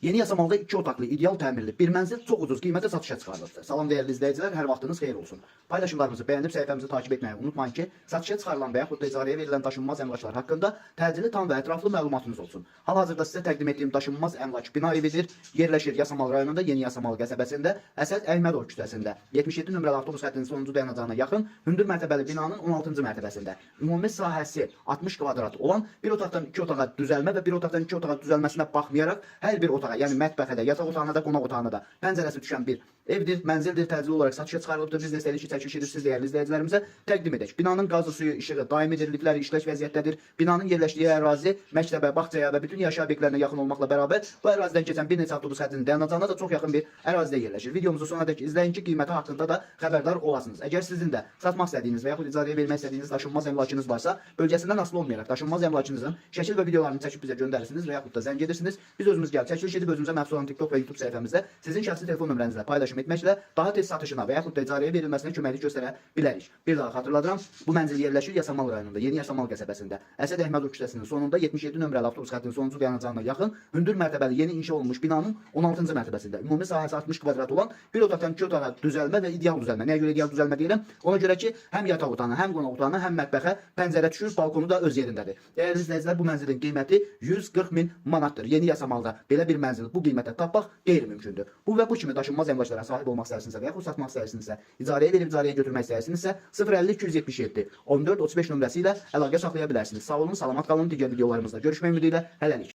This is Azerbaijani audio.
Yeni Yasamalda 2 otaqlı, ideal təmirli bir mənzil çox ucuz qiymətə satışa çıxarılıbdır. Salam dəyərli izləyicilər, hər vaxtınız xeyir olsun. Paylaşımlarımızı bəyənib səhifəmizi takip etməyi unutmayın ki, satışa çıxarılan və yaxud da icarəyə verilən daşınmaz əmlaklar haqqında təcili, tam və ətraflı məlumatınız olsun. Hal-hazırda sizə təqdim etdiyim daşınmaz əmlak bina evidir. Yerləşir Yasamal rayonunda, Yeni Yasamal qəsəbəsində, Əsəd Əhmədov küçəsində, 77 nömrəli avtobus xəttinin sonuncu dayanacağına yaxın, hündür mərtəbəli binanın 16-cı mərtəbəsində. Ümumi sahəsi 60 kvadrat olan bir otaqdan 2 otağa düzəlmə və bir otaqdan 2 otağa düzəlməsinə baxmayaraq, hər bir otağa, yəni mətbəxə də, yataq otağına da, qonaq otağına da pəncərəsi düşən bir evdir, mənzildir, təcili olaraq satışa çıxarılıbdır. Biz də istədik ki, çəkiliş edib siz dəyərli izləyicilərimizə təqdim edək. Binanın qazı, suyu, işığı daimidir, liftləri işlək vəziyyətdədir. Binanın yerləşdiyi ərazi məktəbə, bağçaya və bütün yaşayış obyektlərinə yaxın olmaqla bərabər bu ərazidən keçən bir neçə avtobus xəttinin dayanacağına da çox yaxın bir ərazidə yerləşir. Videomuzu sonadək izləyin ki, qiyməti haqqında da xəbərdar olasınız. Əgər sizin də satmaq istədiyiniz və yaxud icarəyə vermək istədiyiniz daşınmaz əmlakınız varsa, bölgəsindən asılı olmayaraq daşınmaz əmlakınızın şəkil və videolarını çəkib bizə göndərirsiniz və yaxud da zəng edirsiniz. Biz özümüz gəlib çəkiliş edib özümüzə məxsus olan TikTok və YouTube səhifəmizdə sizin şəxsi telefon nömrənizlə paylaşım etməklə daha tez satışına və yaxud da icarəyə verilməsinə köməklik göstərə bilərik. Bir daha xatırladıram, bu mənzil yerləşir Yasamal rayonunda, Yeni Yasamal qəsəbəsində, Əsəd Əhmədov küçəsinin sonunda 77 nömrəli avtobus xəttinin sonuncu dayanacağına yaxın, hündür mərtəbəli yeni inşa olunmuş binanın 16-cı mərtəbəsində. Ümumi sahəsi 60 kvadrat olan bir otaqdan 2 otağa düzəlmə və ideal düzəlmə. Nəyə görə ideal düzəlmə deyirəm? Ona görə ki, həm yataq otağına, həm qonaq otağına, həm mətbəxə pəncərə düşür, balkonu da öz yerindədir. Dəyərli izləyicilər, bu mənzilin qiyməti 140 min manatdır. Yeni Yasamalda belə bir mənzil bu qiymətə tapmaq qeyri-mümkündür. Bu və bu kimi daşınmaz əmlaklara sahib olmaq istəyirsinizsə və yaxud satmaq istəyirsinizsə, icarəyə verib icarəyə götürmək istəyirsinizsə 050 277 14 35 nömrəsi ilə əlaqə saxlaya bilərsiniz. Sağ olun, salamat qalın. Digər videolarımızda görüşmək ümidi ilə hələlik.